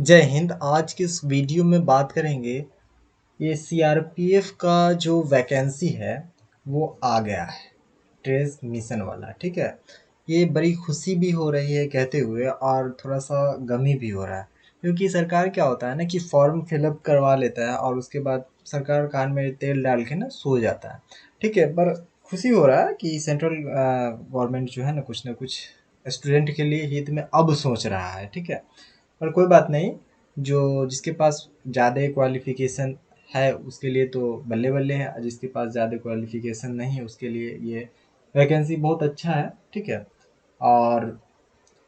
जय हिंद। आज की इस वीडियो में बात करेंगे ये सीआरपीएफ का जो वैकेंसी है वो आ गया है, ट्रेस मिशन वाला। ठीक है, ये बड़ी खुशी भी हो रही है कहते हुए और थोड़ा सा गमी भी हो रहा है, क्योंकि सरकार क्या होता है ना कि फॉर्म फिलअप करवा लेता है और उसके बाद सरकार कान में तेल डाल के ना सो जाता है। ठीक है, पर खुशी हो रहा है कि सेंट्रल गवर्नमेंट जो है ना कुछ स्टूडेंट के लिए हित में अब सोच रहा है। ठीक है, पर कोई बात नहीं, जो जिसके पास ज़्यादा क्वालिफ़िकेशन है उसके लिए तो बल्ले बल्ले है, जिसके पास ज़्यादा क्वालिफ़िकेशन नहीं है उसके लिए ये वैकेंसी बहुत अच्छा है। ठीक है, और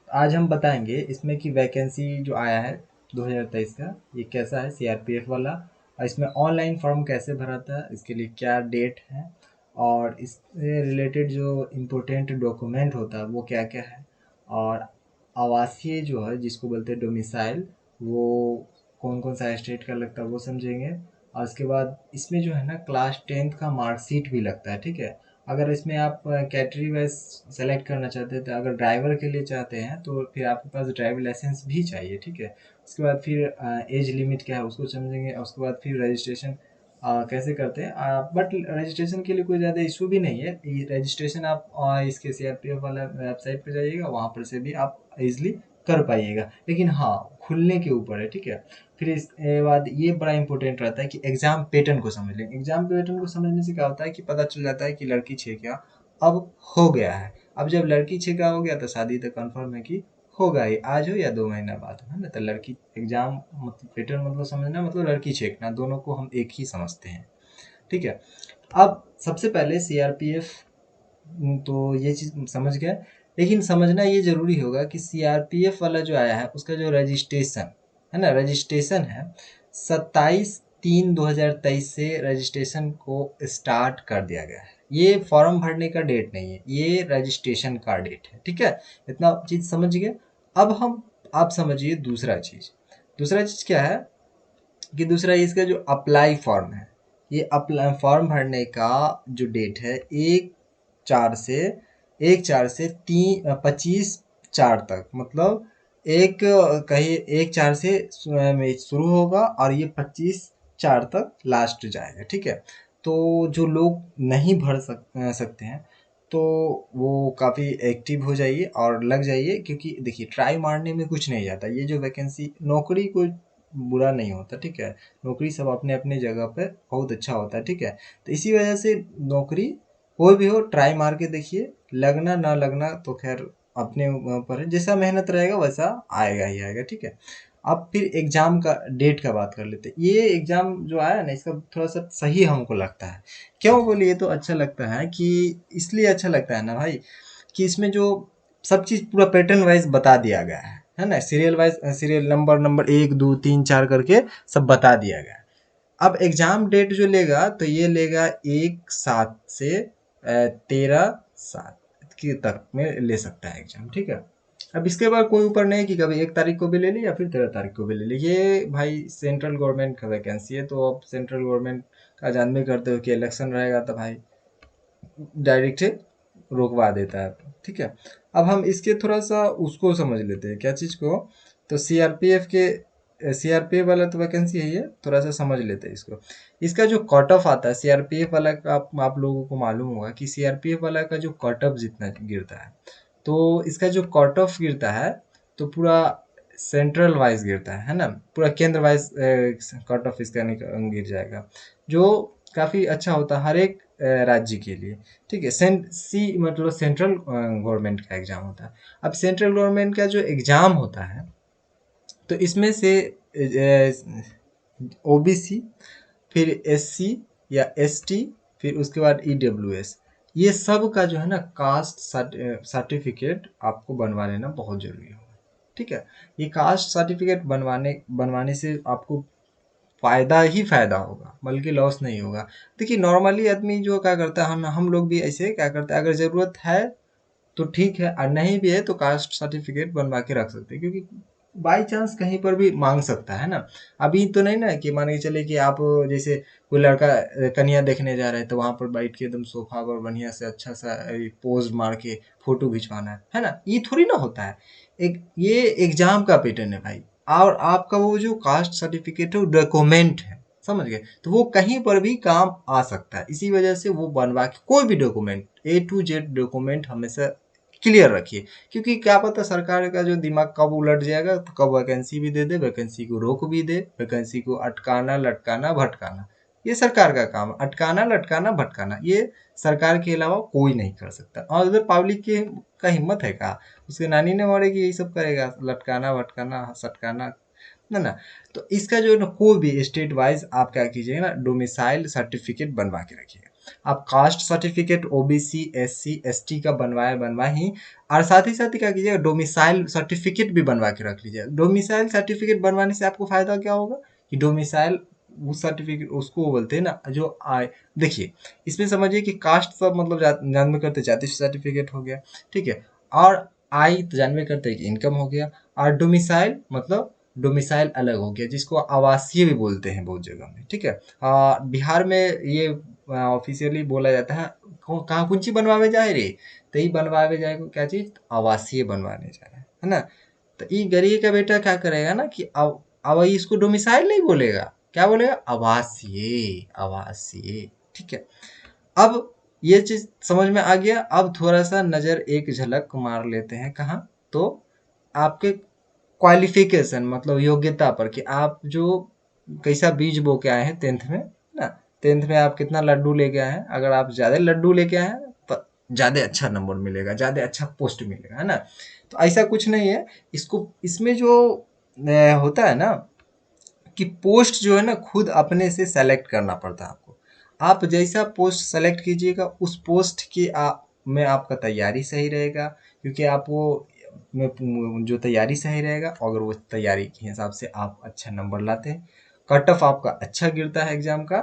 आज हम बताएंगे इसमें कि वैकेंसी जो आया है 2023 का ये कैसा है, सीआरपीएफ वाला, और इसमें ऑनलाइन फॉर्म कैसे भरा था, इसके लिए क्या डेट है, और इससे रिलेटेड जो इम्पोर्टेंट डॉक्यूमेंट होता है वो क्या क्या है, और आवासीय जो है जिसको बोलते हैं डोमिसाइल, वो कौन कौन सा स्टेट का लगता है वो समझेंगे। और उसके बाद इसमें जो है ना क्लास 10th का मार्कशीट भी लगता है। ठीक है, अगर इसमें आप कैटेगरी वाइज सेलेक्ट करना चाहते हैं तो अगर ड्राइवर के लिए चाहते हैं तो फिर आपके पास ड्राइविंग लाइसेंस भी चाहिए। ठीक है, उसके बाद फिर एज लिमिट क्या है उसको समझेंगे, और उसके बाद फिर रजिस्ट्रेशन कैसे करते हैं। बट रजिस्ट्रेशन के लिए कोई ज़्यादा इशू भी नहीं है, रजिस्ट्रेशन आप इसके सीआरपीएफ वाला वेबसाइट पर जाइएगा, वहाँ पर से भी आप इजली कर पाइएगा, लेकिन हाँ खुलने के ऊपर है। ठीक है, फिर इसके बाद ये बड़ा इंपॉर्टेंट रहता है कि एग्जाम पैटर्न को समझ लें। एग्जाम पैटर्न को समझने से क्या होता है कि पता चल जाता है कि लड़की छेका अब हो गया है। अब जब लड़की छेका हो गया तो शादी तो कंफर्म है कि होगा ही, आज हो या 2 महीना बाद, है ना। तो लड़की एग्जाम मतलब पैटर्न मतलब समझना मतलब लड़की छेकना, दोनों को हम एक ही समझते हैं। ठीक है, अब सबसे पहले सीआरपीएफ तो ये चीज़ समझ गया, लेकिन समझना ये ज़रूरी होगा कि सीआरपीएफ वाला जो आया है उसका जो रजिस्ट्रेशन है ना, रजिस्ट्रेशन है 27/3/2023 से रजिस्ट्रेशन को स्टार्ट कर दिया गया है। ये फॉर्म भरने का डेट नहीं है, ये रजिस्ट्रेशन का डेट है। ठीक है, इतना चीज़ समझ गए। अब हम आप समझिए दूसरा चीज़। दूसरा चीज़ क्या है कि दूसरा इसका जो अप्लाई फॉर्म है, ये अप्लाई फॉर्म भरने का जो डेट है 1/4 से 25/4 तक, मतलब एक कहीं 1/4 से में शुरू होगा और ये 25/4 तक लास्ट जाएगा। ठीक है, तो जो लोग नहीं भर सकते हैं तो वो काफ़ी एक्टिव हो जाइए और लग जाइए, क्योंकि देखिए ट्राई मारने में कुछ नहीं जाता। ये जो वैकेंसी, नौकरी कोई बुरा नहीं होता। ठीक है, नौकरी सब अपने अपने जगह पे बहुत अच्छा होता है। ठीक है, तो इसी वजह से नौकरी कोई भी हो ट्राई मार के देखिए, लगना ना लगना तो खैर अपने ऊपर है, जैसा मेहनत रहेगा वैसा आएगा ही आएगा। ठीक है, अब फिर एग्जाम का डेट का बात कर लेते हैं। ये एग्जाम जो आया ना इसका थोड़ा सा सही हमको लगता है। क्यों बोलिए तो अच्छा लगता है कि इसलिए अच्छा लगता है ना भाई कि इसमें जो सब चीज़ पूरा पैटर्न वाइज बता दिया गया है ना, serial wise, serial number number 1 2 3 4 करके सब बता दिया गया है। अब एग्जाम डेट जो लेगा तो ये लेगा 1/7 से 13/7 की तक में ले सकता है एग्जाम। ठीक है, अब इसके बाद कोई ऊपर नहीं कि कभी 1 तारीख को भी ले ली या फिर 13 तारीख को भी ले ली। ये भाई सेंट्रल गवर्नमेंट का वैकेंसी है, तो अब सेंट्रल गवर्नमेंट का जानबे करते हो कि इलेक्शन रहेगा तो भाई डायरेक्ट रोकवा देता है। ठीक है, अब हम इसके थोड़ा सा उसको समझ लेते हैं, क्या चीज़ को, तो सीआरपीएफ वाला तो वैकेंसी है, ये थोड़ा सा समझ लेते हैं इसको। इसका जो कट ऑफ आता है सीआरपीएफ वाला का, आप लोगों को मालूम होगा कि सीआरपीएफ वाला का जो कट ऑफ जितना गिरता है, तो इसका जो कट ऑफ गिरता है तो पूरा सेंट्रल वाइज गिरता है ना, पूरा केंद्र वाइज कट ऑफ इसका गिर जाएगा, जो काफ़ी अच्छा होता है हर एक राज्य के लिए। ठीक है, सी मतलब सेंट्रल गवर्नमेंट का एग्जाम होता है। अब सेंट्रल गवर्नमेंट का जो एग्जाम होता है तो इसमें से ओबीसी, फिर एससी या एसटी, फिर उसके बाद ईडब्ल्यूएस, ये सब का जो है ना कास्ट सर्टिफिकेट आपको बनवा लेना बहुत जरूरी होगा। ठीक है, ये कास्ट सर्टिफिकेट बनवाने बनवाने से आपको फायदा ही फायदा होगा, बल्कि लॉस नहीं होगा। देखिए नॉर्मली आदमी जो क्या करता है, हम लोग भी ऐसे क्या करते हैं, अगर ज़रूरत है तो ठीक है, और नहीं भी है तो कास्ट सर्टिफिकेट बनवा के रख सकते हैं, क्योंकि बाई चांस कहीं पर भी मांग सकता है ना। अभी तो नहीं ना कि मान के चले कि आप जैसे कोई लड़का कन्या देखने जा रहे हैं तो वहां पर बैठ के एकदम सोफा पर बढ़िया से अच्छा सा पोज मार के फोटो खिंचवाना है ना, ये थोड़ी ना होता है। एक ये एग्जाम का पैटर्न है भाई, और आपका वो जो कास्ट सर्टिफिकेट है वो डॉक्यूमेंट है, समझ गए, तो वो कहीं पर भी काम आ सकता है। इसी वजह से वो बनवा के कोई भी document A to Z document हमेशा क्लियर रखिए, क्योंकि क्या पता सरकार का जो दिमाग कब उलट जाएगा, तो कब वैकेंसी भी दे दे, वैकेंसी को रोक भी दे, वैकेंसी को अटकाना लटकाना भटकाना, ये सरकार का काम है। अटकाना लटकाना भटकाना ये सरकार के अलावा कोई नहीं कर सकता। और उधर पब्लिक के का हिम्मत है का, उसके नानी ने मरेगी यही सब करेगा, लटकाना भटकाना सटकाना, ना ना। तो इसका जो है ना कोई भी स्टेट वाइज आप क्या कीजिएगा ना, डोमिसाइल सर्टिफिकेट बनवा के रखिएगा। आप caste certificate OBC SC ST का बनवा ही, और साथ ही क्या कीजिएगा, डोमिसाइल सर्टिफिकेट भी बनवा के रख लीजिएगा। डोमिसाइल सर्टिफिकेट बनवाने से आपको फायदा क्या होगा कि डोमिसाइल उस सर्टिफिकेट उसको बोलते हैं ना जो आय, देखिए इसमें समझिए कि कास्ट सब मतलब जानवे करते जाति सर्टिफिकेट हो गया, ठीक है, और आय तो जानवे करते हैं कि इनकम हो गया, और डोमिसाइल मतलब डोमिसाइल अलग हो गया, जिसको आवासीय भी बोलते हैं बहुत जगह में, ठीक है। बिहार में ये ऑफिशियली बोला जाता है, कहाँ कुंची बनवावे जाए रे, तो ये बनवावे जाए को क्या चीज, आवासीय बनवाने जाए, है ना। तो ये गरीब का बेटा क्या करेगा ना कि अब इसको डोमिसाइल नहीं बोलेगा, क्या बोलेगा, आवासीय आवासीय, ठीक है। अब ये चीज समझ में आ गया। अब थोड़ा सा नजर एक झलक मार लेते हैं कहाँ, तो आपके क्वालिफिकेशन मतलब योग्यता पर, कि आप जो कैसा बीज बो के आए हैं टेंथ में ना, टेंथ में आप कितना लड्डू लेके आए हैं। अगर आप ज्यादा लड्डू लेके आए हैं तो ज्यादा अच्छा नंबर मिलेगा, ज्यादा अच्छा पोस्ट मिलेगा, है ना। तो ऐसा कुछ नहीं है। इसको इसमें जो होता है ना कि पोस्ट जो है ना खुद अपने से सेलेक्ट करना पड़ता है आपको। आप जैसा पोस्ट सेलेक्ट कीजिएगा उस पोस्ट की में आपका तैयारी सही रहेगा, क्योंकि आप वो में जो तैयारी सही रहेगा, अगर वो तैयारी के हिसाब से आप अच्छा नंबर लाते हैं, कट ऑफ आपका अच्छा गिरता है एग्जाम का,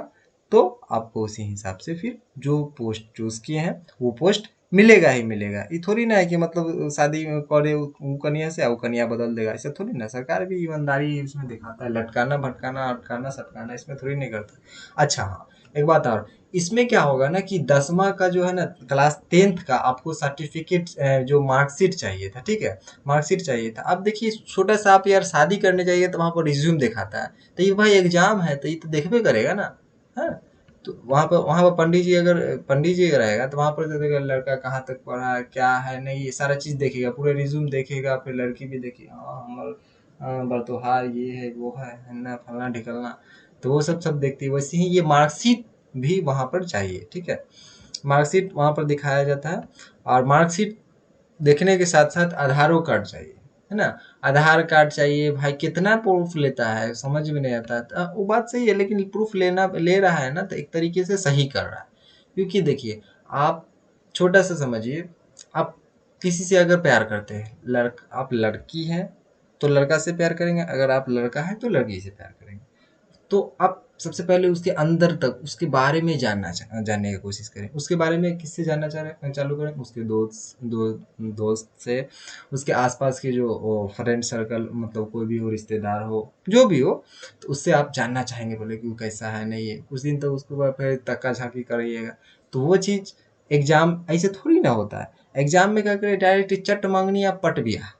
तो आपको उसी हिसाब से फिर जो पोस्ट चूज किए हैं वो पोस्ट मिलेगा ही मिलेगा। ये थोड़ी ना है कि मतलब शादी में करे उ कनिया से वो कनिया बदल देगा, ऐसा थोड़ी ना। सरकार भी ईमानदारी इसमें दिखाता है, लटकाना भटकाना अटकाना सटकाना इसमें थोड़ी नहीं करता। अच्छा हाँ, एक बात और, इसमें क्या होगा ना कि 10वां का जो है ना क्लास 10th का आपको सर्टिफिकेट जो मार्कशीट चाहिए था, ठीक है, मार्कशीट चाहिए था। अब देखिए छोटा सा आप यार शादी करने जाइए तो वहाँ पर रिज्यूम दिखाता है, तो ये भाई एग्जाम है तो ये तो देखबे करेगा ना, है। तो वहाँ पर पंडित जी रहेगा तो वहाँ पर तो देखेगा लड़का कहाँ तक पढ़ा है क्या है नहीं, ये सारा चीज़ देखेगा, पूरा रिज्यूम देखेगा, फिर लड़की भी देखेगा, हाँ हमार बरतोहार ये है वो है ना फलना ढिकलना, तो वो सब देखती है। वैसे ही ये मार्कशीट भी वहाँ पर चाहिए, ठीक है। मार्कशीट वहाँ पर दिखाया जाता है, और मार्कशीट देखने के साथ साथ आधारो कार्ड चाहिए, है ना। आधार कार्ड चाहिए भाई, कितना प्रूफ लेता है समझ में नहीं आता। तो वो बात सही है, लेकिन प्रूफ ले रहा है ना तो एक तरीके से सही कर रहा है। क्योंकि देखिए आप छोटा सा समझिए, आप किसी से अगर प्यार करते हैं, आप लड़की हैं तो लड़का से प्यार करेंगे, अगर आप लड़का है तो लड़की से प्यार करेंगे। तो आप सबसे पहले उसके अंदर तक उसके बारे में जानने की कोशिश करें। उसके बारे में किससे जानना चालू करें, उसके दोस्त से, उसके आसपास के जो फ्रेंड सर्कल मतलब कोई भी हो, रिश्तेदार हो, जो भी हो, तो उससे आप जानना चाहेंगे बोले कि वो कैसा है नहीं है। कुछ दिन तक उसके बाद फिर तक्का झाकी करिएगा, तो वो चीज़ एग्जाम ऐसे थोड़ी ना होता है। एग्जाम में क्या करें, डायरेक्ट चट मांगनी या पट बिया,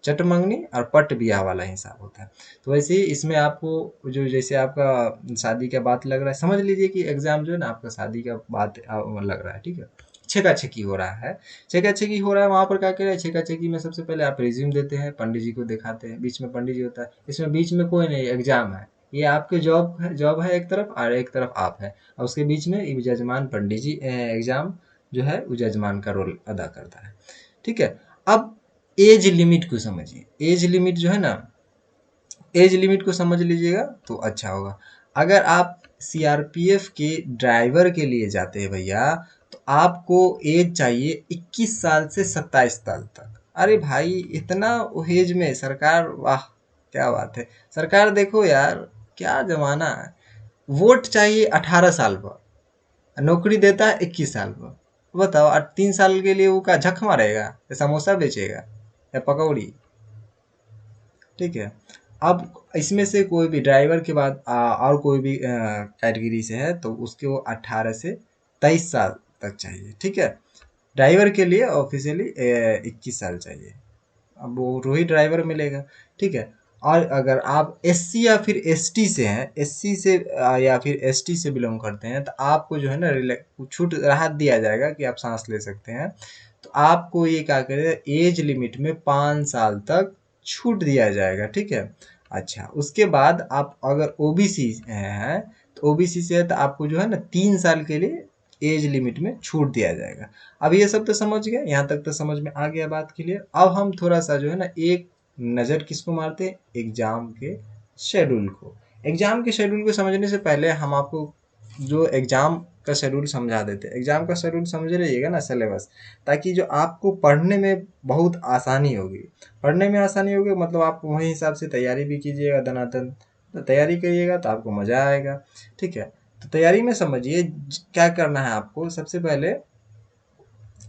चट मंगनी और पट ब्याह वाला हिसाब होता है। तो वैसे ही इसमें आपको जो जैसे आपका शादी का बात लग रहा है, समझ लीजिए कि एग्जाम जो है ना आपका शादी का बात लग रहा है, ठीक है। छेका छेकी हो रहा है, छेका छेकी हो रहा है, वहाँ पर क्या करें, छेका छेकी में सबसे पहले आप रिज्यूम देते हैं, पंडित जी को दिखाते हैं, बीच में पंडित जी होता है, इसमें बीच में कोई नहीं, एग्जाम है। ये आपके जॉब है एक तरफ, और एक तरफ आप है, और उसके बीच में जजमान पंडित जी एग्जाम जो है वो जजमान का रोल अदा करता है, ठीक है। अब एज लिमिट को समझिए, एज लिमिट जो है ना, एज लिमिट को समझ लीजिएगा तो अच्छा होगा। अगर आप सीआरपीएफ के ड्राइवर के लिए जाते हैं भैया, तो आपको एज चाहिए 21 साल से 27 साल तक। अरे भाई इतना एज में सरकार, वाह क्या बात है सरकार, देखो यार क्या जमाना है। वोट चाहिए 18 साल पर, नौकरी देता है 21 साल पर। बताओ 3 साल के लिए वो का झक मारेगा या समोसा बेचेगा या पकौड़ी, ठीक है। अब इसमें से कोई भी ड्राइवर के बाद और कोई भी कैटेगरी से है तो उसको 18 से 23 साल तक चाहिए, ठीक है। ड्राइवर के लिए ऑफिशियली 21 साल चाहिए। अब वो रोही ड्राइवर मिलेगा, ठीक है। और अगर आप एससी या फिर एसटी से हैं, एससी से या फिर एसटी से बिलोंग करते हैं, तो आपको जो है ना छूट राहत दिया जाएगा कि आप सांस ले सकते हैं। तो आपको ये क्या करेगा, एज लिमिट में 5 साल तक छूट दिया जाएगा, ठीक है। अच्छा, उसके बाद आप अगर ओबीसी हैं, तो ओबीसी से है तो आपको जो है ना 3 साल के लिए एज लिमिट में छूट दिया जाएगा। अब ये सब तो समझ गए, यहाँ तक तो समझ में आ गया बात क्लियर। अब हम थोड़ा सा जो है ना एक नज़र किसको मारते हैं, एग्जाम के शेड्यूल को। एग्जाम के शेड्यूल को समझने से पहले हम आपको जो एग्जाम का शेड्यूल समझा देते हैं। एग्जाम का शेड्यूल समझ रहिएगा ना, सिलेबस, ताकि जो आपको पढ़ने में बहुत आसानी होगी। पढ़ने में आसानी होगी मतलब आप वही हिसाब से तैयारी भी कीजिएगा दनादन। तो तैयारी करिएगा तो आपको मज़ा आएगा, ठीक है। तो तैयारी में समझिए क्या करना है आपको। सबसे पहले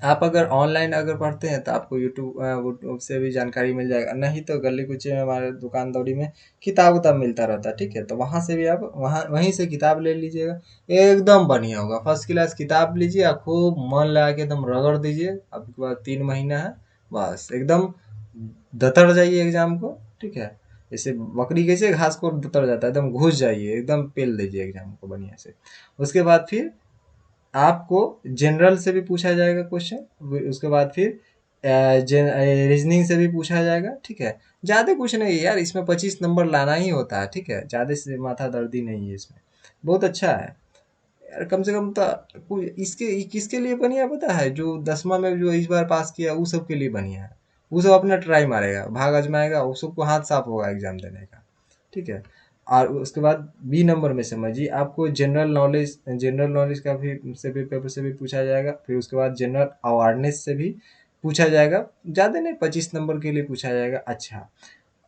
आप अगर ऑनलाइन अगर पढ़ते हैं तो आपको यूट्यूब से भी जानकारी मिल जाएगा, नहीं तो गली कुचे में हमारे दुकान दौड़ी में किताब उताब मिलता रहता है, ठीक है। तो वहाँ से भी आप वहीं से किताब ले लीजिएगा, एकदम बढ़िया होगा। फर्स्ट क्लास किताब लीजिए, आप खूब मन लगा के एकदम रगड़ दीजिए। आपके पास 3 महीना है, बस एकदम दतड़ जाइए एग्जाम को, ठीक है। जैसे बकरी कैसे घास को दतड़ जाता है, एकदम घुस जाइए, एकदम पेल दीजिए एग्जाम को बढ़िया से। उसके बाद फिर आपको जनरल से भी पूछा जाएगा क्वेश्चन, उसके बाद फिर रीजनिंग से भी पूछा जाएगा, ठीक है। ज़्यादा कुछ नहीं है यार, इसमें 25 नंबर लाना ही होता है, ठीक है। ज़्यादा से माथा दर्दी नहीं है इसमें, बहुत अच्छा है यार। कम से कम तो इसके किसके लिए बढ़िया पता है, जो 10वां में जो इस बार पास किया वो सब के लिए बढ़िया है। वो सब अपना ट्राई मारेगा, भाग आजमाएगा, वो सबको हाथ साफ होगा एग्जाम देने का, ठीक है। और उसके बाद बी नंबर में समझिए आपको जनरल नॉलेज का भी से भी पेपर से भी पूछा जाएगा। फिर उसके बाद जनरल अवेयरनेस से भी पूछा जाएगा, ज़्यादा नहीं 25 नंबर के लिए पूछा जाएगा। अच्छा,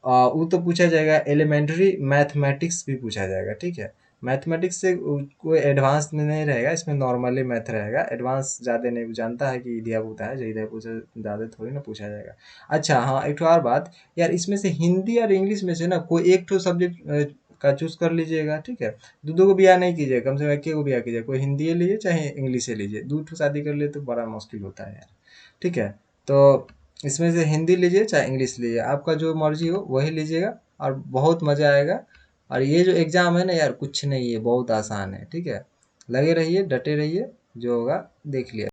वो तो पूछा जाएगा। एलिमेंट्री मैथमेटिक्स भी पूछा जाएगा, ठीक है। मैथमेटिक्स से कोई एडवांस में नहीं रहेगा, इसमें नॉर्मली मैथ रहेगा। एडवांस ज़्यादा नहीं, जानता है कि दिया पूछा है, जो इधर पूछा ज़्यादा थोड़ी ना पूछा जाएगा। अच्छा हाँ, एक और बात यार, इसमें से हिंदी और इंग्लिश में से ना कोई एक तो सब्जेक्ट का चूज कर लीजिएगा, ठीक है। दो को बिया नहीं कीजिए, कम से कम एक को बिया कीजिए। कोई हिंदी लीजिए चाहे इंग्लिश लीजिए, दो ठो शादी कर लिए तो बड़ा मुश्किल होता है यार, ठीक है। तो इसमें से हिंदी लीजिए चाहे इंग्लिश लीजिए, आपका जो मर्जी हो वही लीजिएगा, और बहुत मज़ा आएगा। और ये जो एग्ज़ाम है ना यार, कुछ नहीं है, बहुत आसान है, ठीक है। लगे रहिए, डटे रहिए, जो होगा देख लिया।